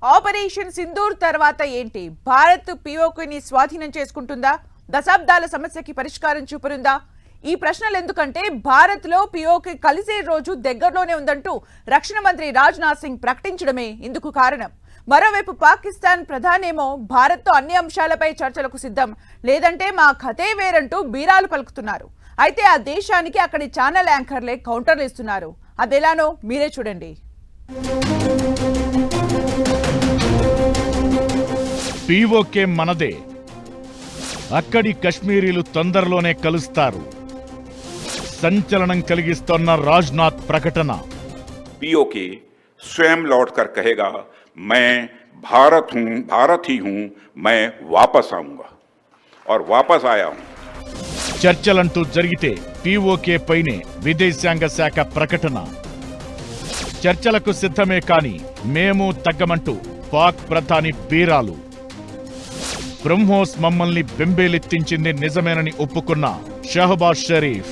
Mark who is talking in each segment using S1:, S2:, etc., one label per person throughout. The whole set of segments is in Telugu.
S1: ఆపరేషన్ సింధూర్ తర్వాత ఏంటి? భారత్ పీఓకేని స్వాధీనం చేసుకుంటుందా? దశాబ్దాల సమస్యకి పరిష్కారం చూపనుందా? ఈ ప్రశ్నలు ఎందుకంటే భారత్లో పీఓకే కలిసే రోజు దగ్గరలోనే ఉందంటూ రక్షణ మంత్రి రాజ్నాథ్ సింగ్ ప్రకటించడమే ఇందుకు కారణం. మరోవైపు పాకిస్తాన్ ప్రధానేమో భారత్తో అన్ని అంశాలపై చర్చలకు సిద్ధం, లేదంటే మా కథే వేరంటూ బీరాలు పలుకుతున్నారు. అయితే ఆ దేశానికి అక్కడి ఛానల్ యాంకర్లే కౌంటర్లు ఇస్తున్నారు. అదెలానో మీరే చూడండి.
S2: పీఓకే మనదే, అక్కడి కశ్మీరీలు తొందరలోనే కలుస్తారు. సంచలనం కలిగిస్తోన్న రాజ్నాథ్ ప్రకటన.
S3: पीओके स्वयं लौटकर कहेगा मैं भारत हूं, भारत ही हूं, मैं वापस आऊंगा और वापस आया हूं.
S2: చర్చలంటూ జరిగితే పీఓకే పైనే విదేశాంగ శాఖ ప్రకటన. చర్చలకు సిద్ధమే కాని మేము తగ్గమంటూ పాక్ ప్రధాని బీరాలు. బ్రహ్మోస్ మమ్మల్ని బెంబేలెత్తించింది నిజమేనని ఒప్పుకున్న షహబాజ్ షరీఫ్.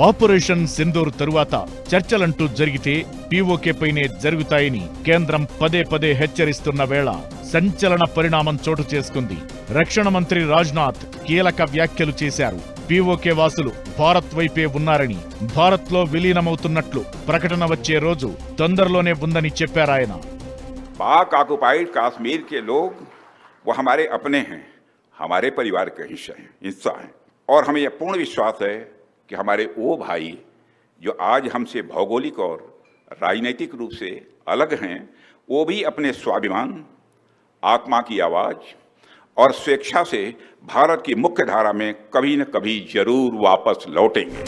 S2: ఆపరేషన్ సింధూర్ తరువాత చర్చలంటూ జరిగితే పీఓకే పైనే జరుగుతాయని కేంద్రం పదే పదే హెచ్చరిస్తున్న వేళ సంచలన పరిణామం చోటు చేసుకుంది. రక్షణ మంత్రి రాజ్నాథ్ కీలక వ్యాఖ్యలు చేశారు. పీఓకే వాసులు భారత్ వైపే ఉన్నారని, భారత్లో విలీనమవుతున్నట్లు ప్రకటన వచ్చే రోజు తొందరలోనే ఉందని చెప్పారాయన.
S3: पाक ऑक्युपाइड कश्मीर के लोग वो हमारे अपने हैं, हमारे परिवार का हिस्सा हैं और हमें यह पूर्ण विश्वास है कि हमारे वो भाई जो आज हमसे भौगोलिक और राजनीतिक रूप से अलग हैं, वो भी अपने स्वाभिमान, आत्मा की आवाज और स्वेच्छा से भारत की मुख्य धारा में कभी न कभी जरूर वापस लौटेंगे.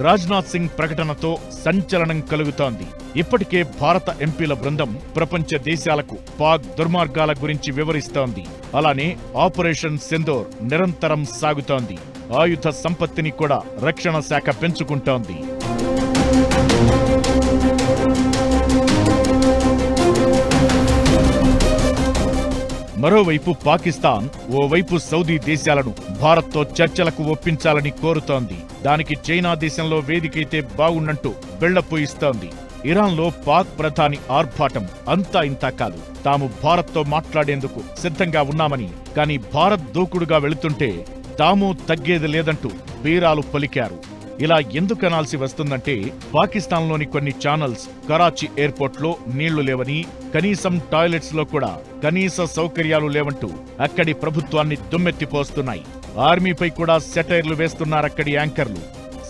S2: రాజ్నాథ్ సింగ్ ప్రకటనతో సంచలనం కలుగుతోంది. ఇప్పటికే భారత ఎంపీల బృందం ప్రపంచ దేశాలకు పాక్ దుర్మార్గాల గురించి వివరిస్తోంది. అలానే ఆపరేషన్ సింధూర్ నిరంతరం సాగుతోంది. ఆయుధ సంపత్తిని కూడా రక్షణ శాఖ పెంచుకుంటోంది. మరోవైపు పాకిస్తాన్, ఓవైపు సౌదీ దేశాలను భారత్తో చర్చలకు ఒప్పించాలని కోరుతోంది. దానికి చైనా దేశంలో వేదికైతే బాగుండంటూ వెళ్లపోయిస్తోంది. ఇరాన్లో పాక్ ప్రధాని ఆర్భాటం అంతా ఇంతా కాదు. తాము భారత్తో మాట్లాడేందుకు సిద్ధంగా ఉన్నామని, కానీ భారత్ దూకుడుగా వెళుతుంటే తాము తగ్గేది లేదంటూ బీరాలు పలికారు. ఇలా ఎందుకనాల్సి వస్తుందంటే పాకిస్తాన్లోని కొన్ని ఛానల్స్ కరాచీ ఎయిర్పోర్ట్లో నీళ్లు లేవని, కనీసం టాయిలెట్స్ లో కూడా కనీస సౌకర్యాలు లేవంటూ అక్కడి ప్రభుత్వాన్ని దుమ్మెత్తిపోస్తున్నాయి. ఆర్మీపై కూడా సెటైర్లు వేస్తున్నారక్కడి యాంకర్లు.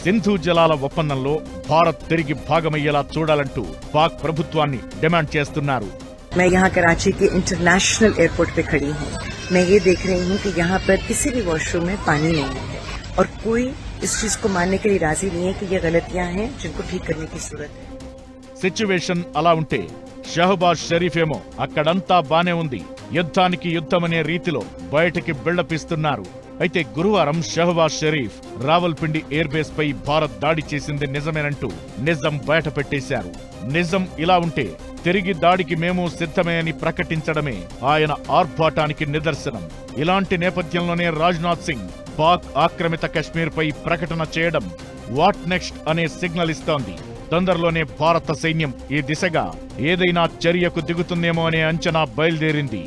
S2: సింధు జలాల ఒప్పందంలో భారత్ తిరిగి భాగమయ్యేలా చూడాలంటూ పాక్ ప్రభుత్వాన్ని డిమాండ్ చేస్తున్నారు.
S4: मैं यहाँ कराची के इंटरनेशनल एयरपोर्ट पे खड़ी हूँ. मैं ये देख रही हूँ कि यहाँ पर किसी भी वॉशरूम में पानी नहीं है और कोई इस चीज को मानने के लिए राजी नहीं है कि ये गलतियां हैं जिनको ठीक करने की जरूरत है.
S2: సిచ్యువేషన్ అలా ఉంటే షహబాజ్ షరీఫ్ ఏమో అక్కడంతా బానే ఉంది, యుద్ధానికి యుద్ధమనే రీతిలో బయటికి బిళ్లపిస్తున్నారు. అయితే గురువారం షహబాజ్ షరీఫ్ రావల్పిండి ఎయిర్ బేస్ పై భారత్ దాడి చేసింది నిజమేనంటూ నిజం బయట పెట్టేశారు. నిజం ఇలా ఉంటే తిరిగి దాడికి మేము సిద్ధమే అని ప్రకటించడమే ఆయన ఆర్భాటానికి నిదర్శనం. ఇలాంటి నేపథ్యంలోనే రాజ్నాథ్ సింగ్ పాక్ ఆక్రమిత కశ్మీర్ పై ప్రకటన చేయడం వాట్ నెక్స్ట్ అనే సిగ్నల్ ఇస్తోంది. తొందరలోనే భారత సైన్యం ఈ దిశగా ఏదైనా చర్యకు దిగుతుందేమో అనే అంచనా బయలుదేరింది.